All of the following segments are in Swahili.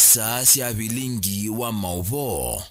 isa sia Vilingi wa Mauvoo.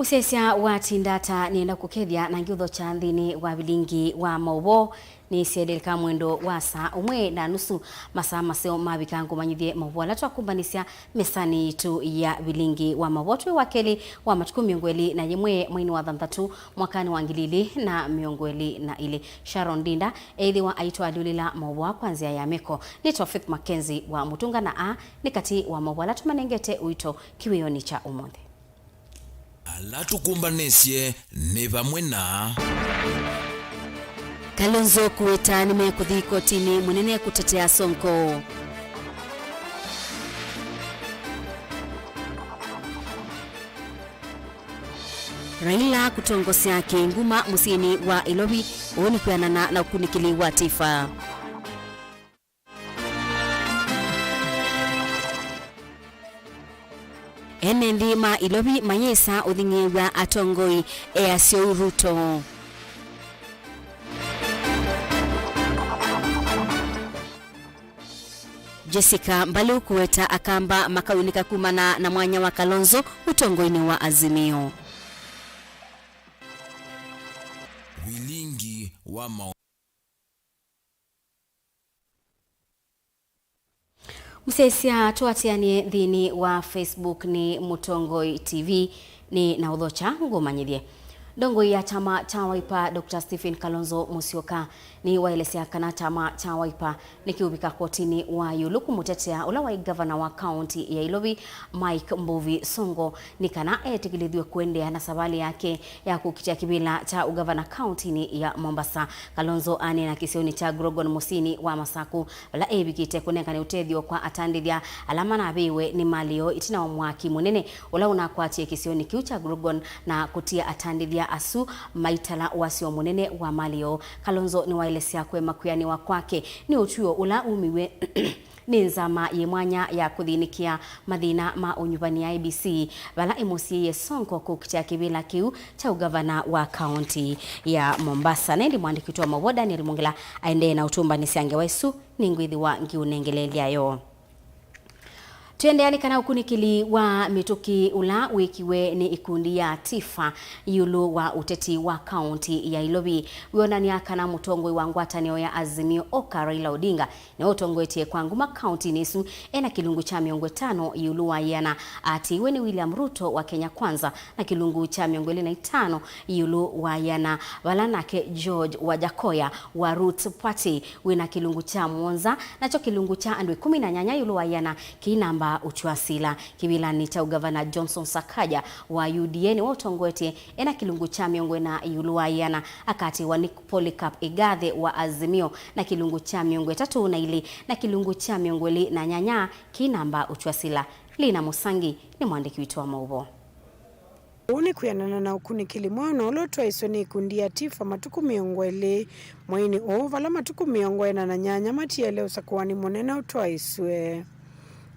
Usesia wa tindata nienda kukethia na ngutho cha nthini wa Vilingi wa Mauvoo ni siedeleka mwendo wa saa umwe na nusu masaa maseo mabikangu manyithie Mauvoo la twakumbanisya mesani tu ya Vilingi wa Mauvoo twe wakeli wa matuku miongweli na yemwe mwini wa 3 mwakani wa 2022 Sharon Dinda eithi wa aitwa Lulila Mauvoo kwanzia ya meko ni Faith MAKENZI wa Mutunga na a nikati wa Mauvoo la tumanengete uito kiwioni cha umonde. Ala tukumbanisye ni vamwe na Kalonzo kuweta nimekuthi kotini munene kutetea Sonko. Raila kutongosya kinguma musini wa Ilobi oni kuyanana na ukunikili wa tifa. Enendi ma Ilobi mayesa uthingiwa atongoi easio Ruto. Jessica Mbalu kuweta akamba makawinika kumana na mwanya wa Kalonzo utongoini wa Azimio. Vilingi wa Mauvoo. Msesia tuatianie dhini wa Facebook ni Mutongoi TV ni na udhocha ngomanyithie. Dongo ya chama cha Wiper Dr. Stephen Kalonzo Musyoka ni waelesea kana chama cha Wiper nikiubika kotini wa yuluku mutetea ula wa governor wa county ya Ilobi Mike Mbuvi Songo ni kana etikilithwe kuendea na sabali yake ya kukitia kibila cha ugavana county ni ya Mombasa. Kalonzo ane na kisioni cha Grogon Musini wa Masaku la ebikite kunenga ni utethio kwa atandithia alama na abiwe ni malio itina wa mwaki munene ula unakwatie kisioni kiu cha Grogon na kutia atandithia asu maitala wasio munene wa malio. Kalonzo ni waelesea kwema kuyani wa kwake ni utuo ula umiwe ni nzama ye mwanya ya kuthinikia mathina ma unyubani ya IBC bala imusi ye Sonko kukitia kibila kiu cha ugavana wa county ya Mombasa. Nendi mwandiki wa Mauvoo Daniel Mongela aende na utumba nisiange wesu ni ngwithi wa ngiunengelelia yo. Tuendeani kana ukunikili wa mituki ula wikiwe ni ikundi ya tifa yulu wa uteti wa county ya Ilobi. Wionania kana mutongwe wa ngwatanio ya Azimio oka Raila Odinga. Na utongwe tie kwa nguma county nisu ena kilungu cha miongwe 5 yulu wa yana ati weni William Ruto wa Kenya Kwanza na kilungu cha miongwe 5 yulu wa yana walanake George wa Jakoya wa Roots Party wina kilungu cha Mwonza na cho kilungu cha andwe 10 yulu wa yana kinamba uchuasila kibilani cha ugavana Johnson Sakaja wa UDN wa utongwete ena kilungu cha miongwe na yuluwa yana akati wa Nick Polycarp Igathe wa Azimio na kilungu cha miongwe 3 na ili na kilungu cha miongwe na nyanya kinamba uchuasila. Lina Musangi ni mwandiki wetu wa Mauvoo. Uni kuyanana na ukunikili mwana olotwa isoni kundia tifa matuku miongwele mwaini ovala matuku miongwena na nyanya matiele usakuwani monena utwa iswe.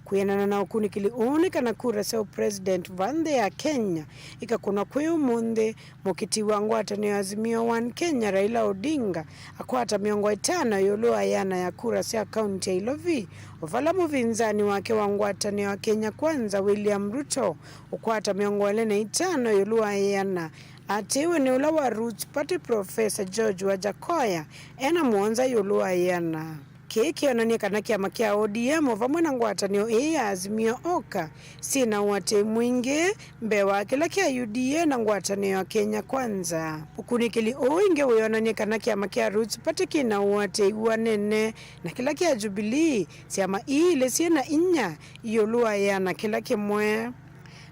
Kuyanana na ukunikili kana kura sa president vande ya Kenya ikakuna kweo monde mokiti wangu atani Azimio 1 Kenya Raila Odinga akwata miongo 5 yolo ayana ya kura sa county ya Ilobi uvala muvinzani wake wangu atani wa Kenya Kwanza William Ruto ukwata miongo 5 yolo ayana atiwe ni ula wa Roots Party Professor George wa Jakoya ena Mwonza yolo ayana. kiki onania kana kiama kia ODM vamwe na ngwatanio ya AZIMIO oka sina wate mwingi mbewa kila kia UDA na ngwatanio ya Kenya Kwanza. Ukunikili inge wionania kana kiama kia Roots pate kina wate wanene na kila kia Jubilee siama ile siena inya yolua ya na kila kimwe.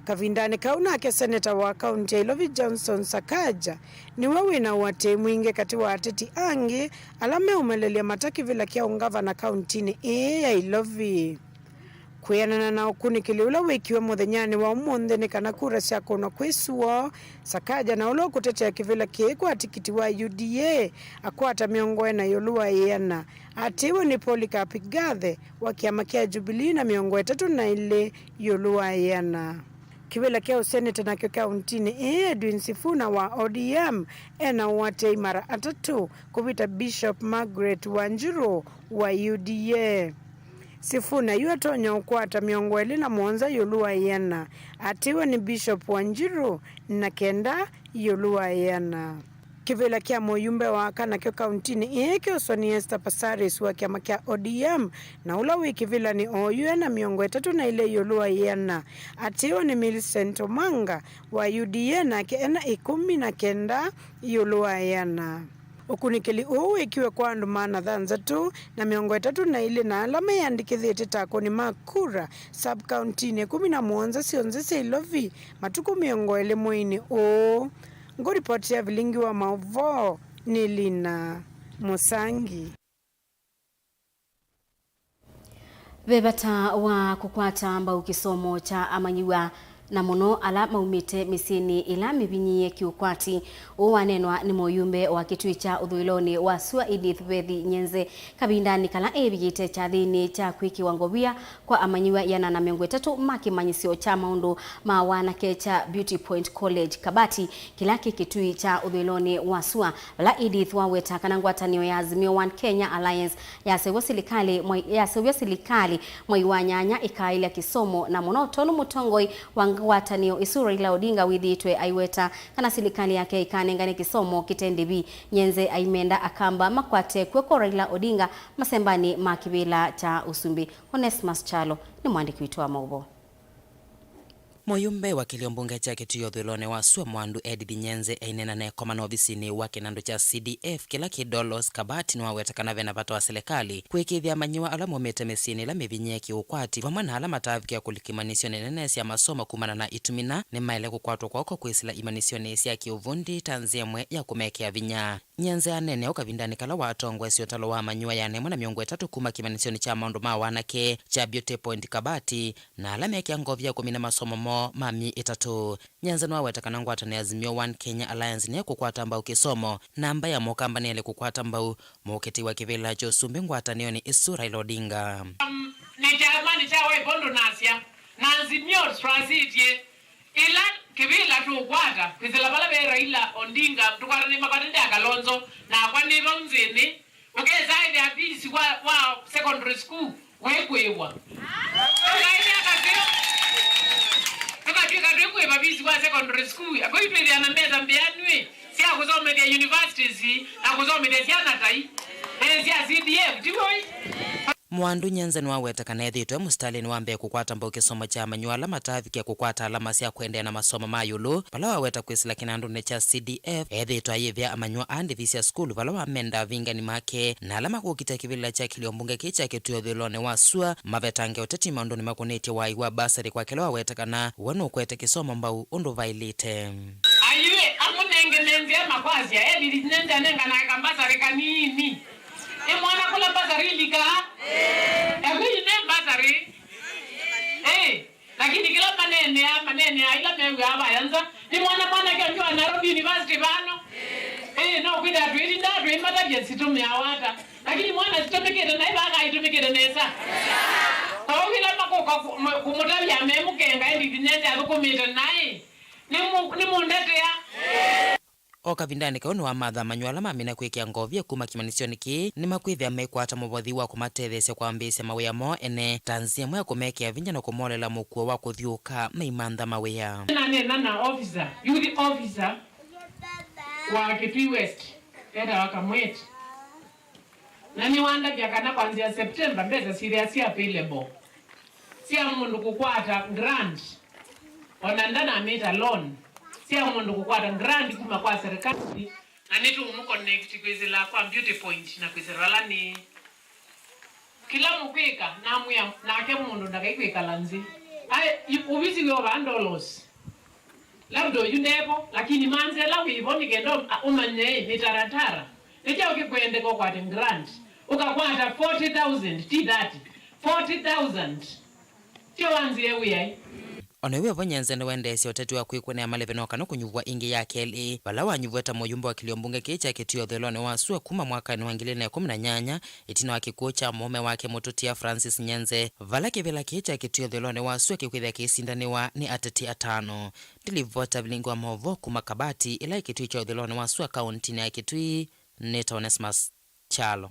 Kavindani kauna ke seneta wa kaunti Ilovi Johnson Sakaja ni wawina wate mwingi kati wa ateti angi alame umelelia mataki vila kia ungava na kaunti ni ya Ilovi. Kuyanana na ukunikili ula wikiwe muthenyani wa umunde ni kana kura siako na kwesuwa Sakaja na ulo kutetea kivila kie kwa tikiti wa UDA akwata miongoe na yolua yana atiwe ni Polycarp Gathe wa kiama kia Jubilee na miongoe 3 na ile yolua yana. Kivila kia useneta na kio kauntini Edwin Sifuna wa ODM ena wate imara 3 kupita Bishop Margaret Wanjiru wa UDA. Sifuna yuatonya ukwata miongoeli na mwonza yolua yana atiwe ni Bishop Wanjiru na kenda yolua yana. Kivila kia moyumbe wa kana kio kauntini kio Soni Esther Pasaris wa kiama kia ODM na ula wiki vila ni oyu na miongo 3 na ile yolua yana atiwa ni Millicent Omanga wa UDA na ena 10 na kenda yolua yana. Ukunikili ikiwe kwa andumana dhanza tu na miongo 3 na ile na alama yandikithite tako ni makura sub county 11 sionzese Ilovi matuku miongo ele mwini ngoripoti ya Vilingi wa Mauvoo ni Lina Musangi. Vebata wa kukwata mbau kisomo cha amanyiwa na muno ala maumite misini ila mibinyie kiukwati uwanenwa ni moyumbe wa kitui cha uthuiloni wa Sua Edith Bethi Nyenze kabindani kala ebigite cha thini cha kwiki wangobia kwa amanyiwa yana na miongo 3 makimanyisio cha maundu ma wanake cha Beauty Point College Kabati kilaki kitui cha uthuiloni wa Sua la Edith waweta kana ngwatanio ya AZIMIO 1 Kenya Alliance ya sewa silikali mwiwanyanya ikaila kisomo na muno tonu mutongoi ngwatanio isura ila Odinga withitwe aiweta kana silikali yake ikanengane kisomo kitendibi Nyenze aimenda akamba makwate kweko ila Odinga masembani makibila cha Usumbi. Onesmus Chalo ni mwandiki wetu wa Mauvoo. Moyumbe wa kiliombunge cha kitio dhulone wa Sua Mwandu Edith Nyenze ainena na komano ofisini wake nando cha CDF kila kidolos Kabati ni waweta kana vena pato wa serikali kuikithia manyiwa alamu mete mesini la mivinyeki ukwati vamana alama taviki ya kulikimanisio nenesi ya masomo kumana na itumina ni maile kukwatu kwa uko kuisila imanisio nesi ya kiuvundi tanziemwe ya kumekea vinya. Nyenze anene ukavindani kala watongwe siotalo wa manyiwa ya nemo na miongo 3 kuma kimanisio ni cha maundu ma wanake cha Beauty Point Kabati na alama ya kiangovia kumina masomo mo mami 3. Nyenze nwa weta kana ngwatani AZIMIO 1 Kenya Alliance ni kukwata mbau kisomo namba ya mokamba ni kukwata mbau moketi wa kivila cho Usumbi ngwatani ni isura ila Odinga. Ni jamani chawe bondo nasia na AZIMIO transitie ila kivila tu kwata kizila bala bera ila Odinga tukwata ni makatende ya Kalonzo na kwa ni ronzini ukezaidi ya bisi wa secondary school wekwewa babisi kwa secondary school akoitwe ya nambeza mbianwe sia kuzome ya universities na kuzome ya Janatai sia CDF diwoi. Mwandu Nyenze nwa weta kana ethitwe mustalini wambe kukwata mbau kisomo cha manyuala mataviki ya kukwata alama sia kuendea na masomo mayulu pala waweta kwisila kinandu ne cha CDF ethitwa yivya amanyua andi visia skulu pala wamenda vingani make na alama kukita kivila cha kiliombunge kicha kitio dhulone wa Sua mavetange uteti maundu ni makuneti wa iwa basari kwa kila waweta kana wanu kwete kisomo mbau undu vailite ayue amunenge nenze makwazi ya edi nenda nenga na kambasari kanini mwana kula basari lika basari lakini kila manene ila mewe hapa yanza ni mwana kwa Nairobi University bano no kwida twidi ndatu imata jensi tumeawata lakini mwana sitomekete na ibaka itumekete nesa kwa kila mako kumutabi ya memukenga ndi nende adukometa naye ni mundete ya Oka vindani kaunu wa madha manyuala mamina kuikia ngovia kuma kimanisioni ki ni makwithia mekwata mubodhi wa kumatethesya kwa mbisi mawea mo ene tanzia mwea kumekea vinya na kumolela mukuo wa kuthiuka maimandha mawea. Nana officer, youth officer wa Kitui West, eda wakamweti. na ni wanda byakana kuanzia September mbeza serious available sia mundu kukwata grant onandana ameta loan sia mundu kukwata grant kuma kwa serikali na nitu umuconnect kwizila kwa beauty point na kwizila ni kila mukwika namuya nake mundu ndakaikwika lanzi ai ubisi yo bandolos labdo yundepo lakini manzela wiboni kendo umanye mitaratara eja ukikwende kwa kwata grant ukakwata 40,000 t30 40,000 tio wanzi ewe onewe vonyenze ni wendesi oteti wa kwikune ya maleve no kano kunyuvwa ingi ya KLA bala wanyuvweta muyumba wa kiliombunge kicha kitio dhelone wa sua kuma mwaka ni wangilene 18 itina wa kikucha mume wake mututia Francis Nyenze vala kivila kicha kitio dhelone wa sua kikwithia kisindaniwa ni ateti 5 dilivota Vilingi wa Mauvoo kuma Kabati ila kitui cha dhelone wa sua kauntini ya Kitui Neta Onesmus Chalo.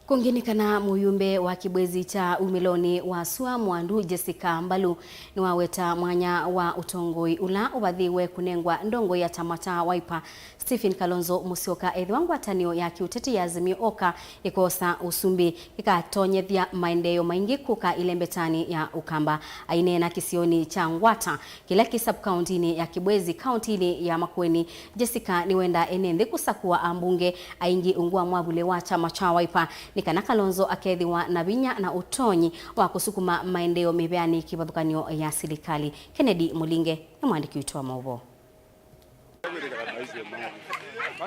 Kunginikana muyumbe wa kibwezi cha umiloni wa sua mwandu Jessica Mbalu ni waweta mwanya wa utongoi ula ubadhiwe kunengwa ndongo ya tamata waipa Stephen Kalonzo Musyoka edhiwangu atanio ya kiuteti ya Azimio Oka ikosa usumbi ikatonyethia maendeleo maingi kuka ilembetani ya Ukamba aine na kisioni cha Ngwata kila kisubcountini ya kibwezi countini ya Makueni. Jessica ni wenda enende kusakua ambunge aingi ungua mwabule wa chama cha waipa nikana Kalonzo akethiwa na binya na utonyi wa kusukuma maendeleo mibeani kibadhukanio ya serikali. Kennedy Mulinge ni mwandiki wetu wa Mauvoo.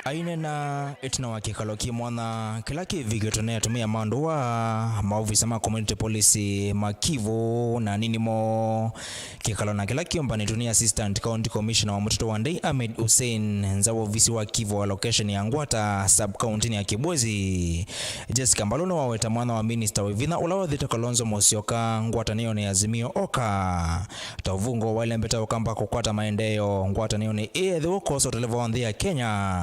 Aine na etina wa kikalo kimwana kila kivigetonea tumia mandu wa maofisa ma community policy makivu na nini mo kikalo na kila kiomba ni dunia assistant county commissioner wa mtoto wa Ndei Ahmed Hussein nzawo visi wa Kivu wa location ya Ngwata sub county ya Kibwezi. Jessica Mbalu waweta mwana wa minister wivina ulawa dhita Kalonzo Musyoka Ngwata niyo ni Azimio Oka tavungo wale mbeta Ukamba kukwata maendeleo Ngwata niyo ni edho koso televo ya Kenya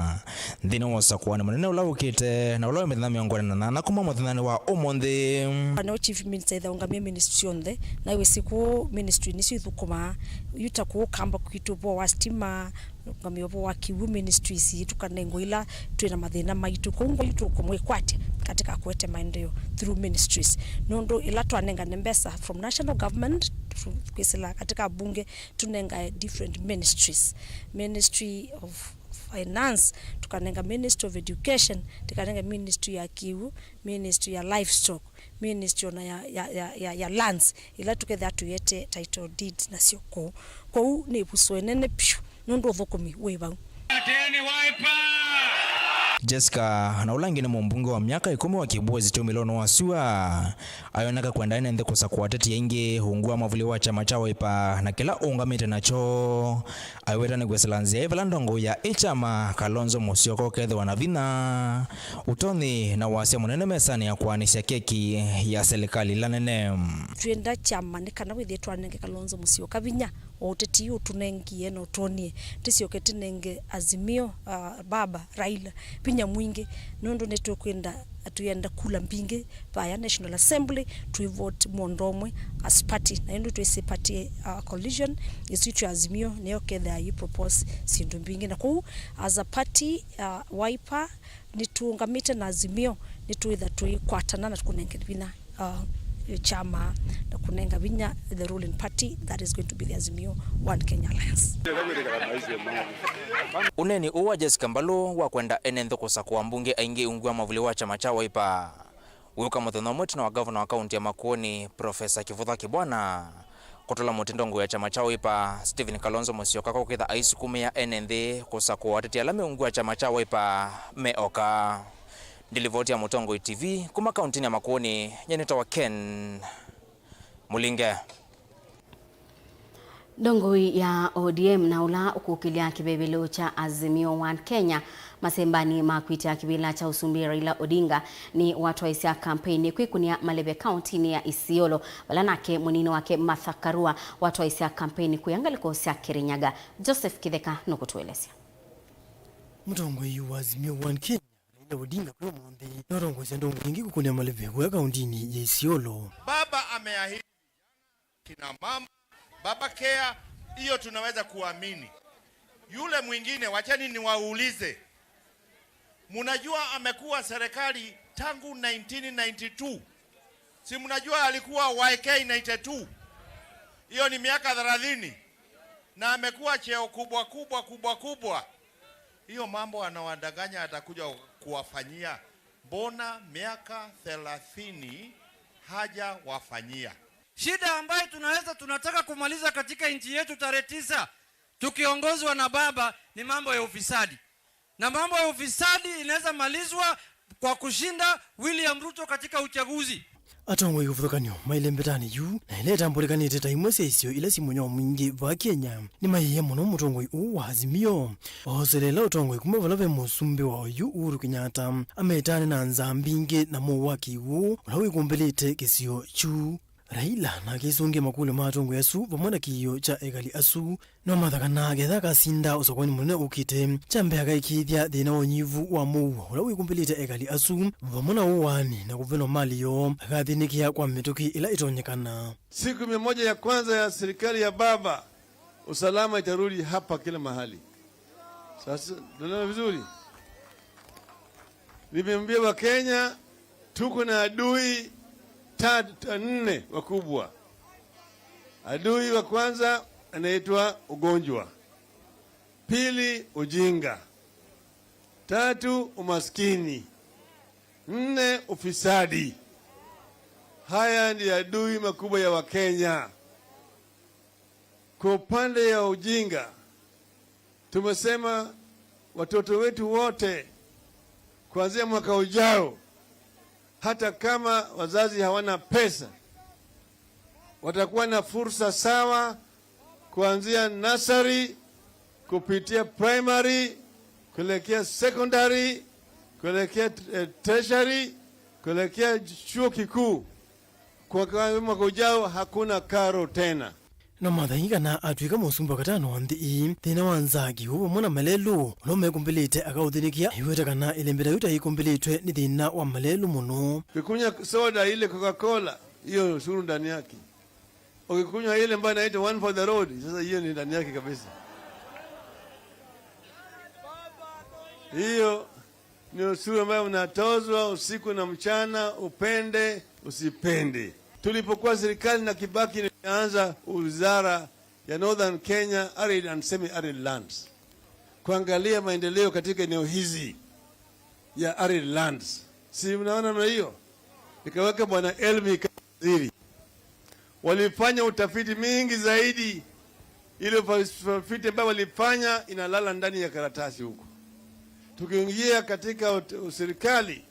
ndino wasa kuwa ni mwenene ulawukite na ulawe mithina miongoni na kuma mwathani wa umonde no chief minister da ungamia ministry onde na iwe siku ministry nisi thukuma yuta ku kamba kwitubo wa stima ngamio wa kiwu ministry si tukanengo ila twina mathina maitu kungo yitu kumwe kwate katika kuete maendeleo through ministries nondo ila twanenga nembesa from national government kwisila katika bunge tunenga different ministry of finance tukanenga ministry of education tukanenga ministry ya kiwu ministry ya livestock ministry na ya lands ila tuketha tuyete title deed na sioko kwa u ni buswenene pyu nondo thukumi weba ateni wiper Jessica na ulangi ni mbunge wa miaka 10 wa Kibwezi tu milono wa sua ayonaka kwenda ine kusa kuwateti yengi hungua mavuli wa chama cha waipa na kila ungamite nacho ayoweta ni kweselanzia ivala ndongo ya chama Kalonzo Musyoka kethe wanavina utoni na wasia munene mesani ya kuanisha keki ya serikali lanene tuenda chama ni kana withie twanenge Kalonzo Musyoka vinya uteti utunengie no tonie tisiokete nenge Azimio baba Raila pinya mwingi nondo netu kwenda atuyenda kula mpingi by National Assembly to vote mondomwe as party na ndo twese party coalition isicho Azimio neyo kedha you propose sindu mpingi na ku as a party wiper nitungamite na Azimio nituitha tuikwatana na tukunenge bina chama na kunenga binya the ruling party that is going to be the Azimio One Kenya Alliance. Uneni uwa Jessica Mbalu wa kwenda enendo kusakua mbunge aingi ungua mavuli wa chama cha waipa uyoka muthono mwetu na wa governor wa county ya Makueni Professor Kivutha Kibwana kutola mutindongo ya chama cha waipa Stephen Kalonzo Musyoka kwa kitha aisukumi ya enende kusakua wateti alame ungua chama cha waipa meoka Dilivoti ya Mutongo TV kuma kaunti ya Makueni nyeneta wa Ken Mulinge. Dongoi ya ODM na ula ukukilia kibebelo cha Azimio One Kenya masembani makwita kibila cha usumbi Raila Odinga ni watu wa isia kampeni kwikunia Malebe County ni ya ISIOLO balanake munini wake Martha Karua watu wa isia kampeni kuyangaliko sia Kirinyaga. Joseph Kidheka nukutuelezea. Mutongoi wa Azimio One Kenya Raila Odinga kwa mwambi norongo zendo mwingi kukunia Malebe kwa kaunti ya ISIOLO. Baba ameahidi kina mama baba care hiyo tunaweza kuamini. Yule mwingine wachani niwaulize. Munajua amekuwa serikali tangu 1992. Si munajua alikuwa YK 92. Hiyo ni miaka 30. Na amekuwa cheo kubwa. Hiyo mambo anawadanganya atakuja kuwafanyia. Mbona miaka 30 haja wafanyia? Shida ambayo tunataka kumaliza katika nchi yetu tarehe 9 tukiongozwa na baba ni mambo ya ufisadi. Na mambo ya ufisadi inaweza malizwa kwa kushinda William Ruto katika uchaguzi. Atongo yuvukanyo mailembetani yu na ile tambulikanite taimwe sesio ile simunyo mwingi wa Kenya ni maiye muno mutongo wa AZIMIO oselela utongo kumavalave musumbi wa yu Uhuru Kenyatta ametane na nzambinge na mowaki wu ulawi kumbelete kisio chu Raila na kisunge makule matongo yasu pamwana kiyo cha egali asu no mathakana getha kasinda usokoni munene ukite chambe akaikithia thina wonyivu wa Mauvoo ulawi kumbelete egali asu pamwana uwani na kuveno mali yo akathinikia kwa mituki ila itonyekana. Siku 100 ya kwanza ya serikali ya baba, usalama itarudi hapa kila mahali. Sasa tunaona vizuri. Nimeambia wa Kenya tuko na adui 4 wakubwa. Adui wa kwanza anaitwa ugonjwa. Pili, ujinga. 3, umaskini. 4, ufisadi. Haya ni adui makubwa ya Wakenya. Kwa upande ya ujinga, tumesema watoto wetu wote kuanzia mwaka ujao, hata kama wazazi hawana pesa, watakuwa na fursa sawa kuanzia nursery, kupitia primary, kuelekea secondary, kuelekea tertiary, kuelekea chuo kikuu. Kwa mwaka ujao hakuna karo tena. Na mathaika na atwika musumba katano wanthi thina wanzagi uwo mwana malelu no mekumbelete akauthinikia iweta kana ilembera yuta ikumbeletwe ni thina wa malelu muno. Ukikunywa soda ile Coca-Cola hiyo suru ndani yake. Ukikunywa ile ambayo inaitwa one for the road sasa hiyo ni ndani yake kabisa. Hiyo ni usuru ambayo unatozwa usiku na mchana, upende usipende. Tulipokuwa serikali na Kibaki nilianza wizara ya Northern Kenya arid and semi-arid lands, kuangalia maendeleo katika eneo hizi ya arid lands. Si mnaona na hiyo? Nikaweka bwana Elmi kaziri. Walifanya utafiti mingi zaidi. Ile utafiti ambayo walifanya inalala ndani ya karatasi huko. Tukiingia katika serikali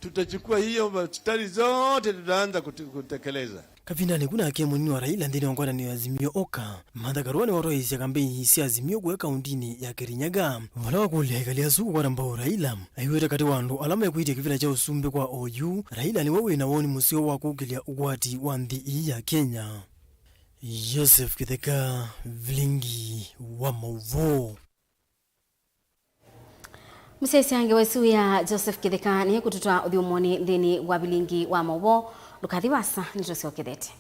tutachukua hiyo study zote tutaanza kutekeleza. Kavindani kuna ake munini wa Raila ndini wangwana ni AZIMIO oka. Madhagaruani waro isi ya kampeni isi AZIMIO kwa kauntini ya Kirinyaga. Wala wakuli haikali asuku kwa rambao Raila. Aiweta kati wandu alama ya kuhitia kivila cha usumbe kwa OU. Raila ni wawe na woni musio wakukilia ukwati wa nthi ya Kenya. Joseph Kitheka, Vilingi wa Mauvoo. Msesi hange wesu ya Joseph Kitheka ni kututua uthiumoni thini wa Vilingi wa Mauvoo lukathi wasa nitosio kithete.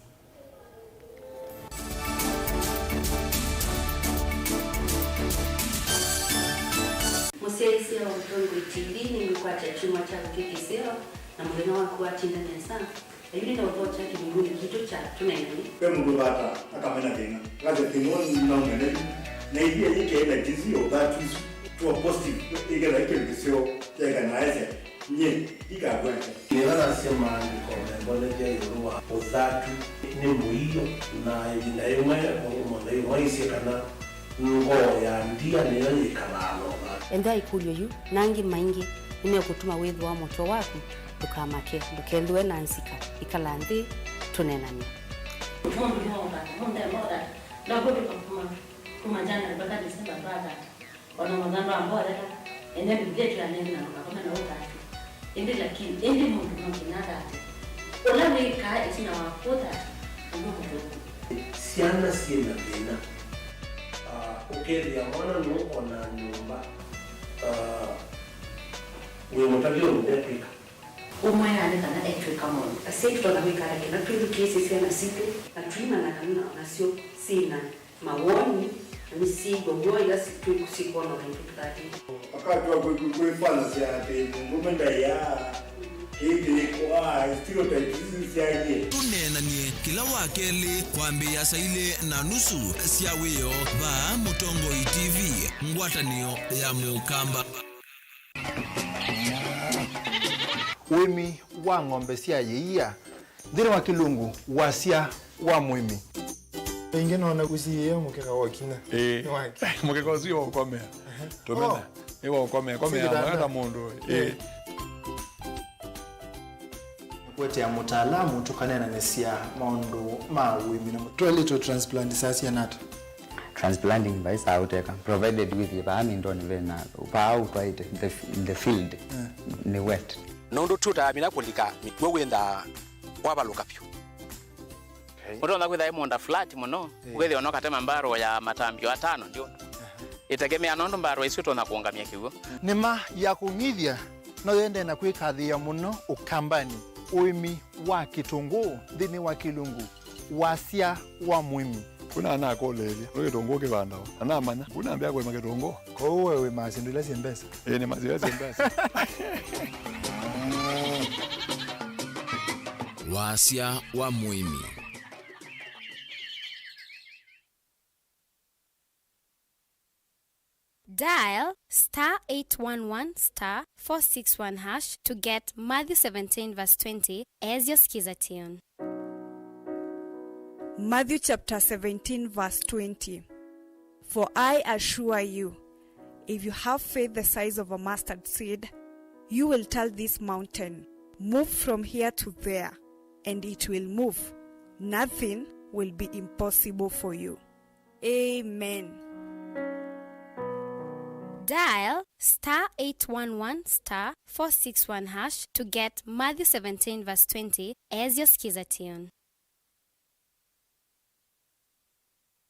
Msesi ya Untitled Chapter ni mkwata chuma cha kikiseo na mulina wako atinda nesa. Lakini na watoto chake mbuni kitu cha tunaendani. Kwa mungu bata akamena tena. Kaza timoni mnaongele. Na hiyo yake ina jizio batu to positive igala ikisio ya kanaese. Nye ikagweka. Nilala sema ni kwa mbele ya ruwa uzatu ni muhiyo na ina yemwe kwa mbele isi kana ngo ya ndia ni yeye kalalo. Enda ikulyo yu nangi maingi ine kutuma wedu wa moto waku dukamake dukelwe nansika ikalanthi tunenani. Kumajana mpaka Desemba baada wana madhara ambao ende bideti ya neno na kama na utatu ende lakini ende mundu mkinada ola weka isina wakuta ndio siana sina tena ukelia mwana no ona nyumba wewe mtavyo ndepika umaya ane kana etrika mono asei tutoka mikara kina tuiru kesi sena siku na tuima na kanuna na sio sina mawoni misigo ngoja sikusikono ntukati akatwa kuifana siate ngumenda ya hili kwa stereotypes siaje tunenanie kila wakeli kwambia saile na nusu siawio ba Mutongoi TV ngwatanio ya mukamba wimi wa ng'ombe siayeia ndire wa kilungu wasia wa mwimi ingine wana kusiye mukeka wakina mukeka usio ukomea tumena ewa ukomea hata mundu kwete ya mutaalamu tukanena nesia maundu ma wimi na toilet transplant sasa yanata transplanting by sauteka provided with the bani ndoni vena pa out in the field ni wet nondo tuta mina kulika mitwe wenda wabaluka pyo Mutona kwitha imonda flat muno ugethi ono katema mbaro ya matambio 5 ndio itegemea nondo mbaro icio tona kuongamia kiugo nima ya kungithia no yende na kwikathia muno ukambani uimi wa kitungu thini wa kilungu wasia wa mwimi kuna ana kolelia no kitungu kibanda ana manya kuna ambia kwa kitungu ko wewe masindile simbesa ni mazile simbesa wasia wa mwimi Dial *811*461# to get Matthew 17 verse 20 as your skiza tune. Matthew chapter 17 verse 20. For I assure you, if you have faith the size of a mustard seed, you will tell this mountain, move from here to there, and it will move. Nothing will be impossible for you. Amen. Dial *811*461# to get Matthew 17 verse 20 as your skiza tune.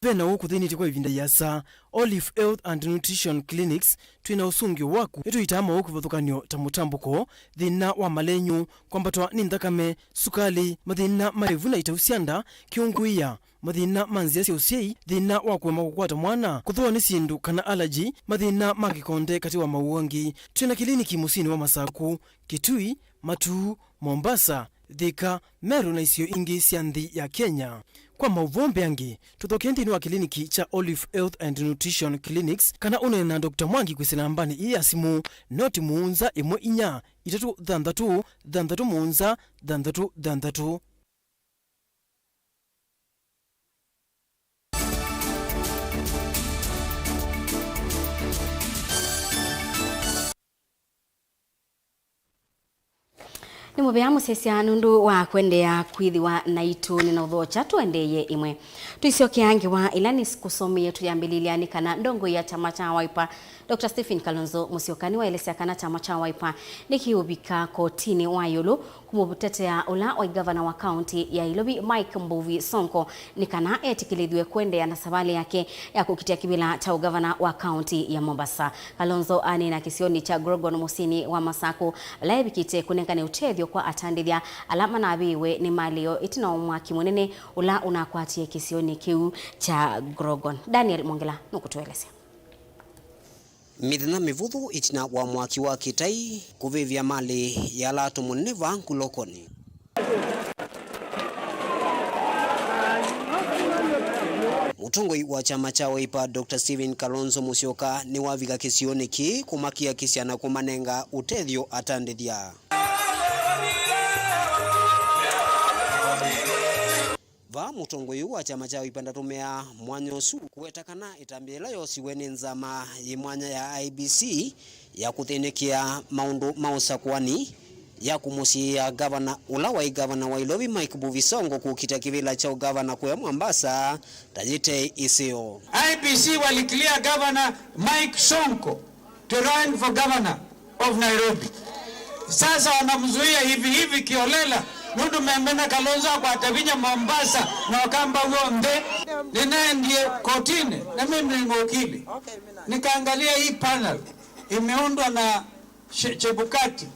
Vena huku thini tikwa ivinda yasa Olive Health and Nutrition Clinics twina usungio waku etu itama huku vathukanio ta mutambuko thina wa malenyu kwambatwa ni nthakame sukali mathina marevu na itausianda kiunguia mathina manzia cia usiei thina wa kuema kukwata mwana kuthua ni sindu kana allergy mathina makikonde kati wa mauangi twina kliniki musini wa Masaku Kitui Matu Mombasa Thika Meru na isio ingi cia nthi ya Kenya kwa mauvombe angi tuthokendini wa kliniki cha Olive Health and Nutrition Clinics kana unena Dr. Mwangi kwisina mbani iya simu noti muunza imwe inya itatu dhandatu muunza dhandatu ni mubea musesia nundu wa kwendea kwithiwa na ituni na uthocha tuendeye imwe tuisiokiangi wa ilanis kusomia tuyambililia ni kana ndongo ya chama cha Wiper Dr. Stephen Kalonzo Musiokani waelesea kana chama cha Wiper nikiubika kotini wa ISIOLO kumutetea ula wa gavana wa county ya Ilobi Mike Mbuvi Sonko ni kana etikilithwe kwendea na sabali yake ya kukitia kibila cha gavana wa county ya Mombasa. Kalonzo anena kisioni cha Grogon musini wa Masaku laibikite kunengane utethio kwa atandithia alama na abiwe ni malio itina umwaki munene ula unakwatie kisioni kiu cha Grogon. Daniel Mongela nukutuelezea. Mithina mivuthu itina wa mwaki wa kitai kuvivya mali ya latu muneva kulokoni. Mutongoi wa chama cha Wiper Dr. Stephen Kalonzo Musyoka ni wavika kisioni ki kumakia kisiana kumanenga utethio atandithia. Va mutongoi wa chama cha Wiper ndatumia mwanyosu kuwetakana itambila yosiwe ni nzama yimwanya ya IBC ya kuthinikia maundu mausakwani ya kumusia gavana ula gavana wa Ilobi Mike Mbuvi Sonko kukita kivila cha gavana kwa Mombasa tajite isio. IBC waliclear Governor Mike Sonko to run for governor of Nairobi. Sasa wanamzuia hivi kiolela nundu memena Kalonzo kwa tabinya Mombasa na wakamba uombe ninaye ndiye kotini na mimi ni wakili. Nikaangalia hii panel imeundwa na Chebukati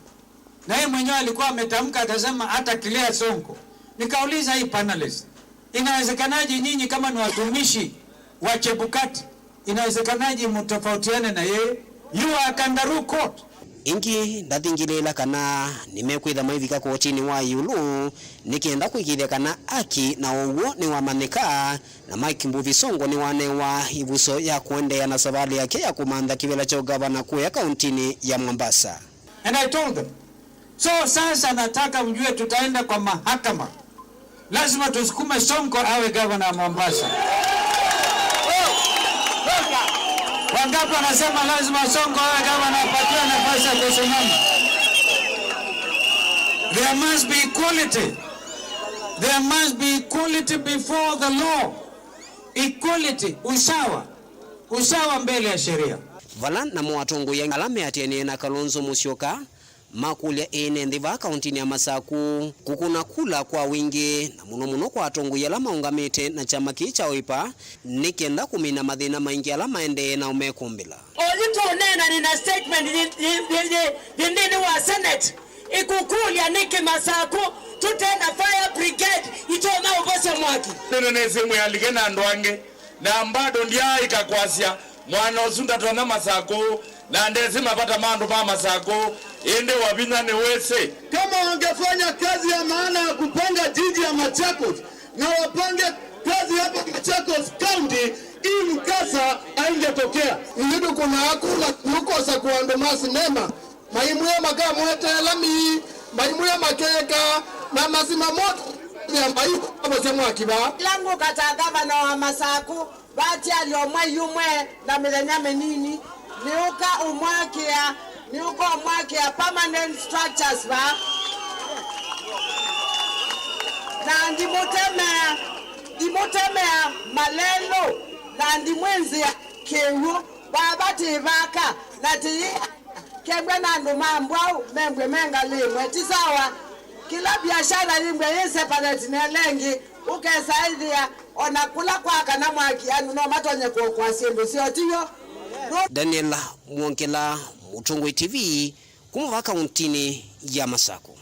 na yeye mwenyewe alikuwa ametamka akasema hata clear Sonko. Nikauliza hii panelist, inawezekanaje nyinyi kama ni watumishi wa Chebukati inawezekanaje mtofautiane na yeye? You are kangaroo court. Ingi ndathingirira kana nimekwitha maivika kotini wa ISIOLO nikienda kwigithia kana aki na uguo ni wamanika na Mike Mbuvi Songo ni wanewa ibuso ya kuendea na safari yake ya kumanda kivela cha gavana kuu ya kauntini ya Mombasa. And I told them, so sasa nataka mjue tutaenda kwa mahakama. Lazima tusukume Sonko awe gavana wa Mombasa. Wangapi wanasema lazima Sonko awe gavana apatiwe nafasi ya kusimama? There must be equality. There must be equality before the law. Equality, usawa mbele ya sheria. Valan na mwatongo ya alame atiene na Kalonzo Musyoka makulia ene ndiva kauntini ya Masaku kukuna kula kwa wingi na muno kwa atongo ya lama ungamete na chama kicha oipa nikenda kumina madhina maingi alama ende na umekumbila. Olito nena nina statement dindini wa Senate ikukulia niki Masaku tutenda fire brigade itoma ubose mwaki. Neno nese mwaligena ndwange na mbado ndia ikakwasya mwana osunda tona Masaku na ndezi mapata mando pa Masaku ende wabinyane wese. Kama wangefanya kazi ya maana ya kupanga jiji ya Machakos na wapange kazi hapa Machakos County, hii mkasa haingetokea. Ndio kuna hakuna nukosa kuandoma sinema maimuya maga mwete lami maimuya makeka na mazima moto ya maimu hapo sema akiba langu kata gavana wa Masaku bati aliomwa yumwe na milenyame nini niuka umwakia permanent structures ba na ndimutemea malelo na ndimwenzi ya kewu babati baka na ti kengwe na ndumambwa membwe menga limwe tisawa kila biashara limwe separate na lengi ukesaidia onakula kwa kana mwaki anu no matonye kwa sindu sio tiyo. Daniel Mwonkela, Mutongo TV, kumva kauntini ya Masaku.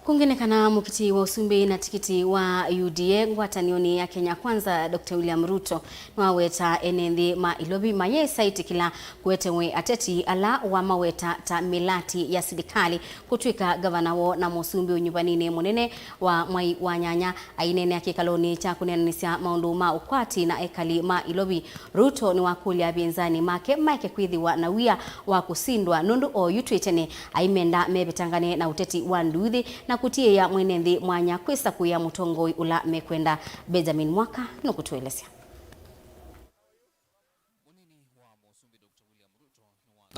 Kungenekana mukiti wa usumbi na tikiti wa UDA ngwatanioni ya Kenya Kwanza Dr. William Ruto nwaweta enendi ma ilobi maye saiti kila kuetewe ateti ala wa maweta ta milati ya sidikali kutwika gavana wo na musumbi unyubanine munene wa mwai wa nyanya ainene akikaloni cha kunenanisya maundu ma ukwati na ekali ma ilobi. Ruto ni wakulia bienzani make Mike kwithiwa na wia wa kusindwa nundu o yutwitene aimenda mebetangane na uteti wa nduthi na kutie ya mwenendi mwanya kwesa kuya mutongoi ula mekwenda. Benjamin Mwaka nukutuelezea.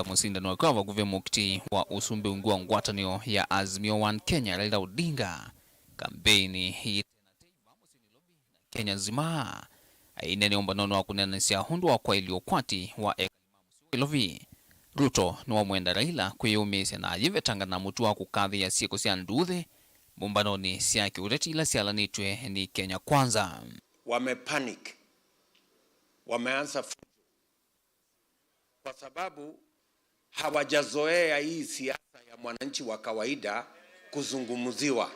Musindano wakawa kuve mukti wa usumbi ungua ngwatanio ya Azimio One Kenya Raila Odinga kampeni hii Kenya zima ainene ombanono wa kunenanisya hundu wa kwa iliokwati wa Ilovi. Ruto ni wa mwenda Raila kuyeumisya na yivetanga na mutu wa kukathi ya siku sya nduthi mumbanoni sya kiureti ila sialanitwe ni Kenya Kwanza. Wamepanic, wameanza kwa sababu hawajazoea hii siasa ya mwananchi wa kawaida kuzungumziwa.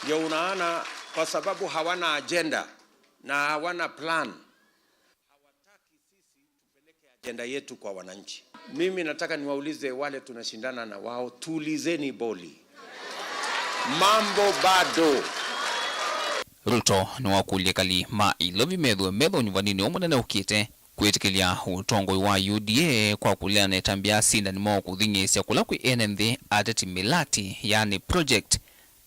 Ndio unaona, kwa sababu hawana agenda na hawana plan, hawataki sisi tupeleke agenda yetu kwa wananchi. Mimi nataka niwaulize wale tunashindana na wao, tulizeni boli, mambo bado. Ruto ni wakulia kali ma ilovi medho nyuvanini omunene ukite kwetikilia utongo wa UDA kwa kulia netambia sinda ni mo kuthingisya kula kwi enenthi ateti milati yani project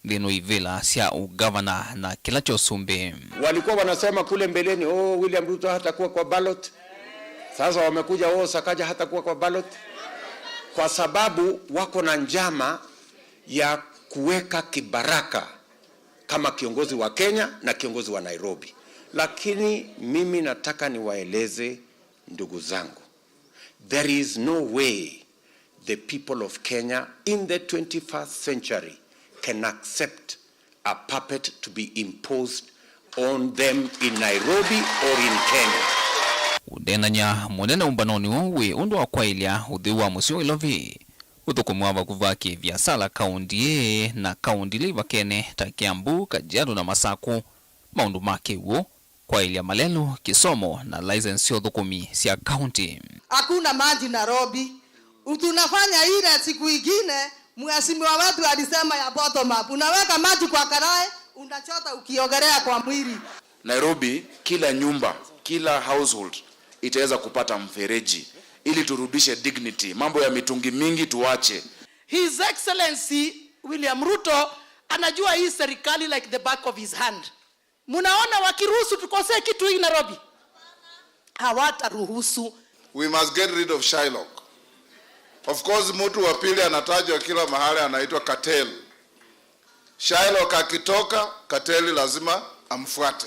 dhino ivila sya ugavana na kila chosumbi. Walikuwa wanasema kule mbeleni, William Ruto hatakuwa kwa ballot. Sasa wamekuja, Sakaja hatakuwa kwa ballot, kwa sababu wako na njama ya kuweka kibaraka kama kiongozi wa Kenya na kiongozi wa Nairobi. Lakini mimi nataka niwaeleze ndugu zangu, there is no way the people of Kenya in the 21st century can accept a puppet to be imposed on them in Nairobi or in Kenya. Udenanya munene umbanoni wowe undu wa kwailia udhiwa musio Ilovi uthukumwava kuvaki vya sala kaundi na kaundi liva kene ta Kiambu, Kajiado na Masaku maundu make wo kwa ilia malelu kisomo na license yothukumi sia county. Hakuna maji Nairobi. Tunafanya ile siku ingine mheshimiwa wetu alisema ya bottom up. Unaweka maji kwa karai, unachota ukiogelea kwa mwili. Nairobi kila nyumba, kila household itaweza kupata mfereji ili turudishe dignity. Mambo ya mitungi mingi tuache. His Excellency William Ruto anajua hii serikali like the back of his hand. Munaona wakiruhusu tukosee kitu hii Nairobi? Hawataruhusu. We must get rid of Shylock. Of course mtu wa pili anatajwa kila mahali anaitwa cartel. Shylock akitoka cartel lazima amfuate.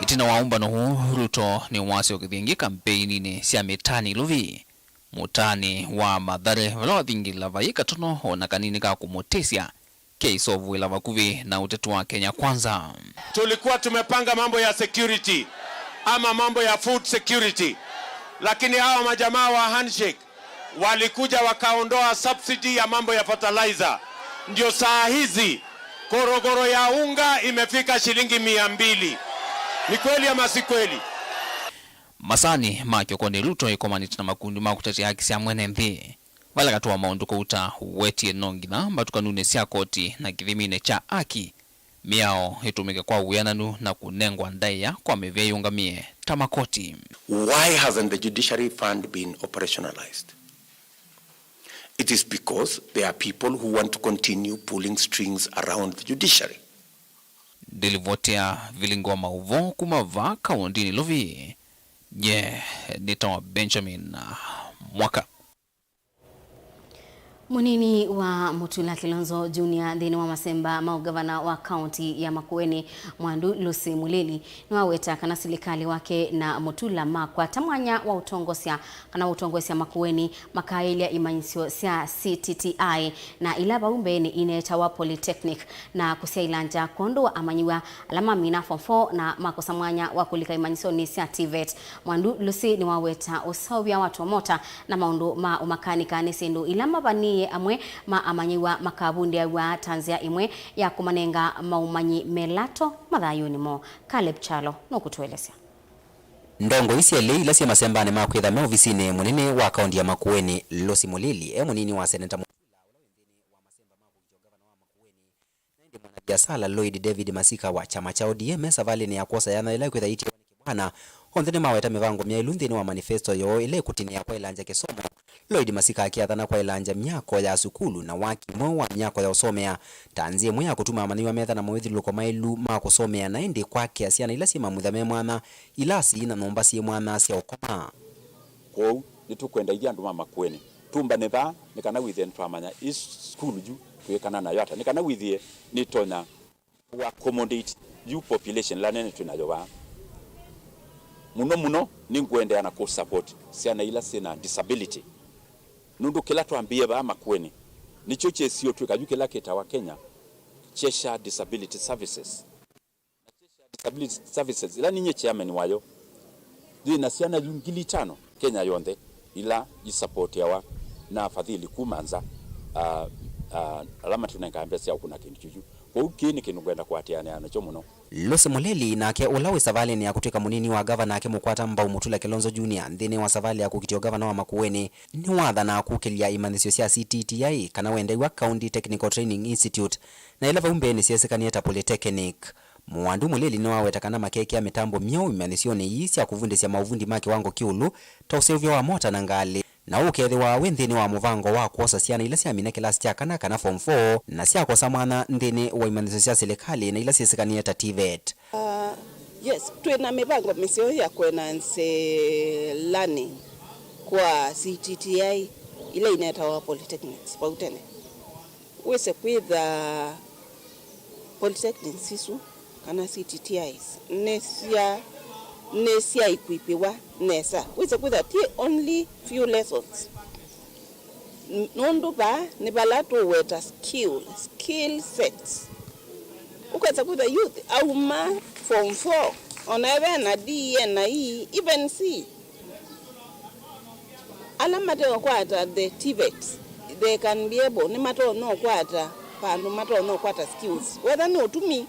Itina waumba no Ruto ni wasi okithingi kampeni ni sia metani luvi. Mutani wa madhare valo thingi lava ikatono ona kanini ka kumotesia KISOMO lava kuvi na utetu wa Kenya kwanza. Tulikuwa tumepanga mambo ya security ama mambo ya food security, lakini hawa majamaa wa handshake walikuja wakaondoa subsidy ya mambo ya fertilizer. Ndio saa hizi korogoro ya unga imefika shilingi 200. Ni kweli ama si kweli? Masani makyo kone Ruto ikomaniti na makundi makutetea haki sia mwene mthi. Wala katuwa maundu kuuta wetie nongina mbatukanune sia koti na kithimine cha haki. Miao hitumike kwa uyananu na kunengwa ndaya kwa meveyungamie tamakoti. Why hasn't the judiciary fund been operationalized? It is because there are people who want to continue pulling strings around the judiciary. Delivotea Vilingi Mauvoo kumava kaundini lovi. Nitawa Benjamin Mwaka. Munini wa Mutula Kilonzo Junior thini wa Masemba maugavana wa county ya Makueni Mwandu Lucy Muleli niwaweta kana silikali wake na Mutula makwa tamwanya wa utongosia kana utongosia Makueni makailia imanyisio sia CTTI na ilaba umbeni ineta wa Polytechnic na kusia ilanja kondo wa amanyiwa alama mina form 4 na makosa mwanya wa kulika imanyisio ni sia TVET. Mwandu Lucy niwaweta usawia watu wa mota na maundu ma umakanika nisindu ilama bani amwe ma amanyiwa makabundi wa Tanzania imwe ya kumanenga maumanyi melato mathayuni mo. Caleb Chalo no kutueleza. Ndongo isiele ilasi Masemba ne makwetha me ofisini munene wa kaunti ya Makueni Lucy Muleli munini wa seneta Sala Lloyd David Masika wa chama cha ODM savali ni yakosa yana ile kwetha iti bwana onthene maweta mivango mya ilunthini wa manifesto yo ile kutinia kwa ilanja kisomo. Lloyd Masika akiathana kwa ilanja myako ya sukulu na waki mwa wa myako ya usomea tanzie mwa kutuma amaniwa metha na mwethi luko mailu ma kusomea na indi kwake asiana ilasi mamuthame mwana ilasi na nomba si mwana sia ukoma ko nitukwenda ithia andu Makueni tumba netha nikana withie ntwamanya is school ju twekana na yata nikana withie nitonya wa accommodate you population la nene tunayo ba muno ningwendea na ku support siana ila sina disability nundu kila tuambie ba Makueni nicho chesio twekajuke la keta wa Kenya chesha disability services disability services ila ninye chairman wayo dina siana yungili 5 Kenya yonde ila support yawa na fadhili kumanza alama tunengambia sia kuna kintu chuju kwa ukini kinugenda kwatiana anacho muno. Lucy Muleli nake ulawe savali ni ya kutika munini wa gavana ake mukwata Mbau Mutula Kilonzo Junior nthini wa savali ya kukitio gavana wa Makueni ni watha na kukilia imanisio sia CTTI kana wende wa County Technical Training Institute na ilava umbeni siesekanieta Polytechnic. Mwandu Muleli ni waweta kana makeke ya mitambo myau imanisio ni isi ya kuvundisia mauvundi maki wango kiulu tausevyo wa mota na ngali na ukethi wa wenthini wa muvango wa kuosa siana ila sia mina kilasi cha kana form 4 na sia kosa mwana nthini wa imanisio sia serikali na ila siesekanieta TVET. Yes, tuena mivango misio ya kwena nse learning kwa CTTI ile ineta wa Polytechnics pa utene. Wese kwitha Polytechnics sisu kana CTTIs nesia ikwipiwa nesa wese kwitha ti only few lessons nundu ba ni balatu weta skill sets ukatsa kwitha youth au ma form 4 onave na D na E even C alamate okwata the TVET they can be able ni mato no kwata pandu mato no kwata skills whether no to me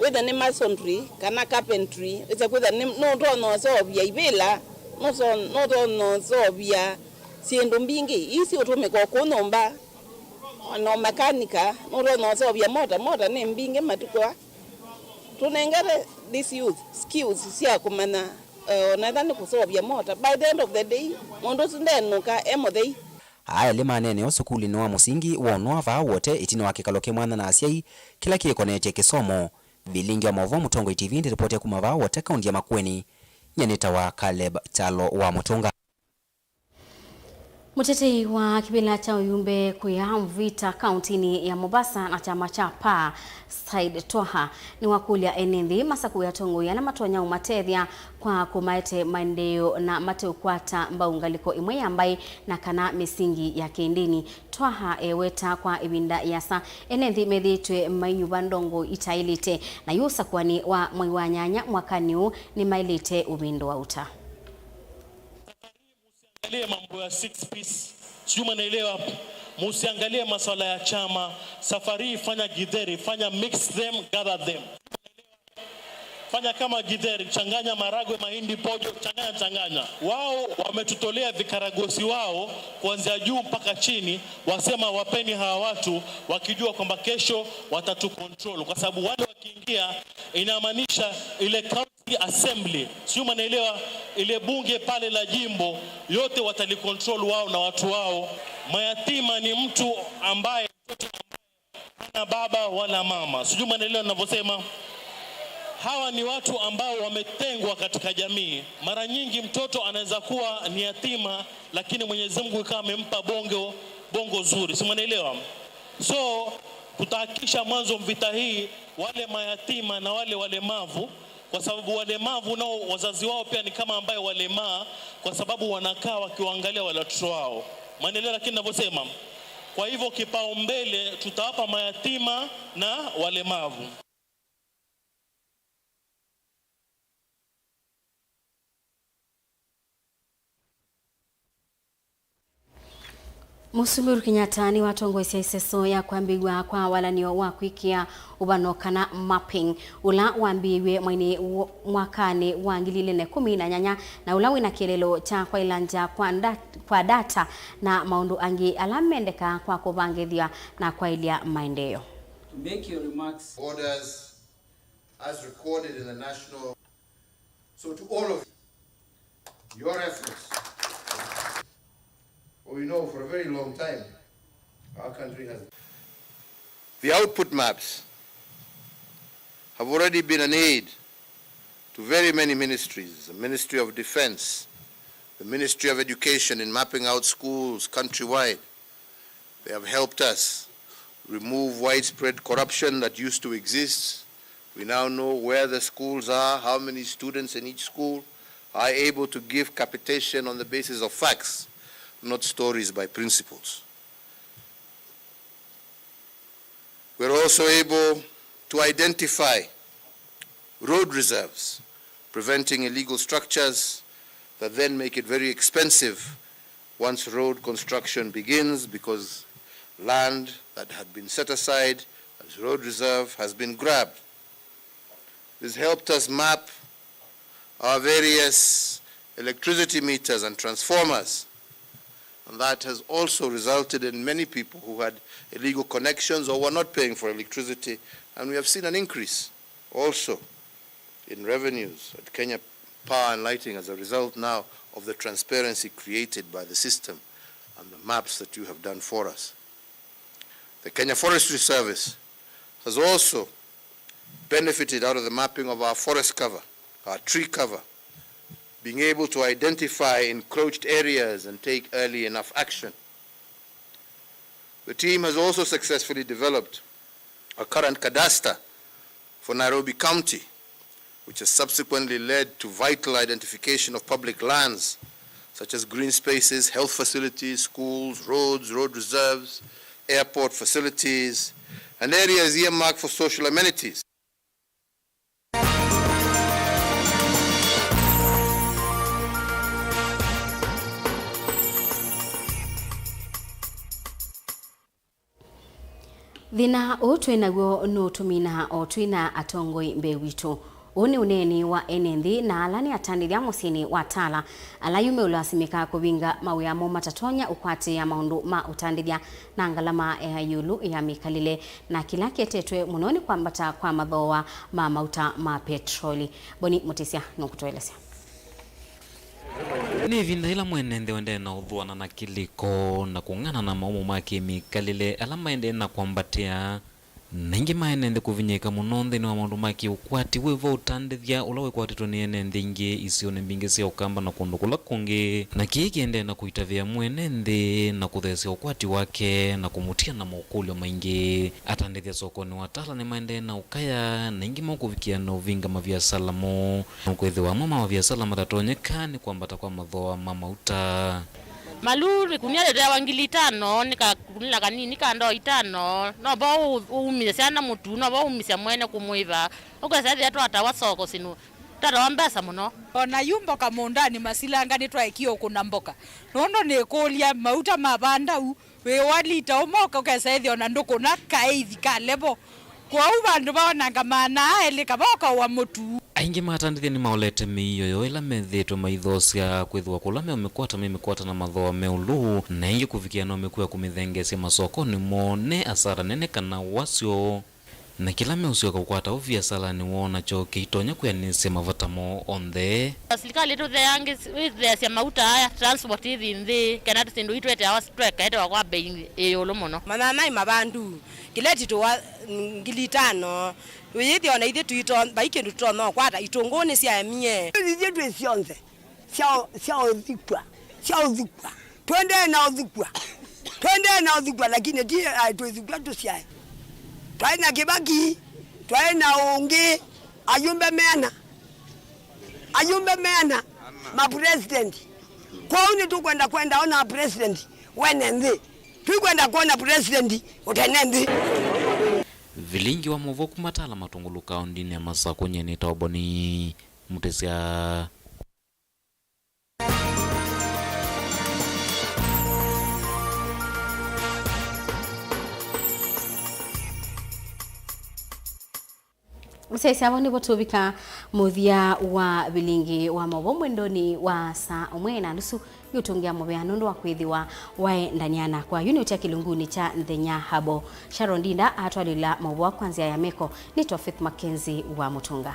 whether ni masonry kana carpentry eza kwetha no no so bia ibela no so bia siendo mbingi isi utumika kunomba no mekanika no so bia motor ni mbingi matukwa tunengere this youth skills sia kumana nadhani kusobia motor by the end of the day mondo sundenuka emodei aya le manene o sukuli no musingi wonwa va wote itino wa kikaloke mwana na asiai kila kiekonete kisomo Vilingi wa Mauvoo Mutongo TV ndi ripoti ya kumava wote kaunti ya Makueni nyaneta wa Caleb Chalo wa Mutonga. Mutetei wa kibila cha Uyumbe kuya mvita kauntini ya Mombasa na chama cha PA Said Toha ni wakulia enendi masaku ya tongo ya na matonya umatethia kwa kumaete maendeleo na mateukwata mbaungaliko imwe ambaye na kana misingi ya kendini Toha eweta kwa ibinda yasa enendi methitwe mainyuba ndongo itailite na yusa kwani wa mwai wa nyanya mwakaniu ni mailite ubindo wa uta. Angalie mambo ya 6 piece. Sijuma naelewa musiangalie masuala ya chama. Safari fanya githeri, fanya mix them, gather them. Fanya kama githeri, changanya maragwe, mahindi, pojo, changanya. Wao wametutolea vikaragosi wao kuanzia juu mpaka chini, wasema wapeni hawa watu wakijua kwamba kesho watatu control kwa sababu wale wakiingia inamaanisha ile county assembly. Sijuma naelewa ile bunge pale la jimbo yote watali control wao na watu wao. Mayatima ni mtu ambaye hana baba wala mama. Sijuma naelewa ninavyosema. Hawa ni watu ambao wametengwa katika jamii. Mara nyingi mtoto anaweza kuwa ni yatima lakini Mwenyezi Mungu kama amempa bongo zuri. Si mnaelewa? So tutahakikisha mwanzo vita hii wale mayatima na wale walemavu, kwa sababu walemavu nao wazazi wao pia ni kama ambaye walemaa kwa sababu wanakaa wakiwaangalia wale watoto wao. Mnaelewa lakini ninavyosema? Kwa hivyo kipaumbele tutawapa mayatima na walemavu. Musumbiru Kenyatta ni watongo iseso ya kuambigwa kwa walanio wa kwikia ubanokana mapping ula wambiwe mwini mwakani wa 2018 na ula wina kielelo cha kwa ilanja kwa data na maundu angi alamendeka kwa kubangithia na kwa ilia maendeleo. To make your remarks orders as recorded in the national. So to all of you, your efforts. We know for a very long time our country has. The output maps have already been an aid to very many ministries, the Ministry of Defense, the Ministry of Education in mapping out schools countrywide. They have helped us remove widespread corruption that used to exist. We now know where the schools are, how many students in each school, are able to give capitation on the basis of facts, not stories by principles. We're also able to identify road reserves, preventing illegal structures that then make it very expensive once road construction begins, because land that had been set aside as road reserve has been grabbed. This helped us map our various electricity meters and transformers, and that has also resulted in many people who had illegal connections or were not paying for electricity, and we have seen an increase also in revenues at Kenya Power and Lighting as a result now of the transparency created by the system and the maps that you have done for us. The Kenya Forestry Service has also benefited out of the mapping of our forest cover, our tree cover, being able to identify encroached areas and take early enough action. The team has also successfully developed a current cadastre for Nairobi County, which has subsequently led to vital identification of public lands, such as green spaces, health facilities, schools, roads, road reserves, airport facilities, and areas earmarked for social amenities. Thina utwinaguo nutumina otwina atongoi mbewitu. Uni uneni wa NND na alani atandithia musini wa Tala ala yume ulasimika kuvinga mawiyamo matatonya ukwati ya maundu ma utandithia na ngalama ya yulu ya mikalile na kila ketetwe munoni kwambata kwa madhoa ma mauta ma petroli. Boni Mutesia nukutuelezea. Ni vinda ila mwenende wende na udhuana na kiliko na kungana na maumu maki mikalile alama ende na kwambatia nengi maenende kuvinyeka munonde ni wa maundu maki ukwati wevo utandithia ulawe kwa tito ni enende inge isione mbinge siya ukamba na kundukula kungi na kiiki ende na kuitavia mwenende na kuthesea ukwati wake na kumutia na maukulio maingi atandithia sokoni wa Tala ni maende na ukaya na ingi maukuvikia na uvinga mavia salamo mkwezi wa mama mavia salama tatonyeka ni kwambata kwa madhoa mama uta maluri kunyaletea wangili 5 nikakunila kanini kando 5 no bo umise sana mutu no bo umise mwene kumwiva ukasathi atu atawa soko sinu tata wambesa muno ona yumbo kamondani masilanga nitwa ikio kuna mboka nondo nekulia mauta mabanda we walita umoka ukasathi ona nduko na kaithi kalebo kwa ubandu baonanga mana ele kaboka wa mutu aingi matandithia ni maolete miyo ila methito maithosia kwithwa kula memekwata na madhoa meulu na ingi kuvikia no mekuya kumithengesia masoko ni mone asara nene kana wasio na kila meusio kukwata uvia sala ni wona cho kitonya kuyanise mavatamo onthe serikali tu the yangi with the mauta haya transport hivi nthi kana tusindu itwete awas tweka ete kwa bei eyolo muno manana mabandu kileti to ngili 5 withi ona ithe tuito baike nduto no kwata itongone cia mie ithe twe cionze cia uzikwa twende na uzikwa lakini ti twezikwa tu cia twaina Kibaki twaina ungi ayumbe meana ma president kwa uni tu kwenda ona president wenenzi tukwenda kuona president utenenzi Vilingi wa Mauvoo kumatala matungulu kaundini ya Masako nyeni Boni Mutesia. Sasa hapo ndipo tubika muthia wa Vilingi wa Mauvoo mwendoni wa saa 1:30 yutungia mubeano ndo wakwithiwa wae ndaniana kwa unit ya Kilunguni cha Nthenya habo Sharon Dinda atwalila Mauvoo kwanzia ya meko ni Faith MAKENZI wa Mutunga.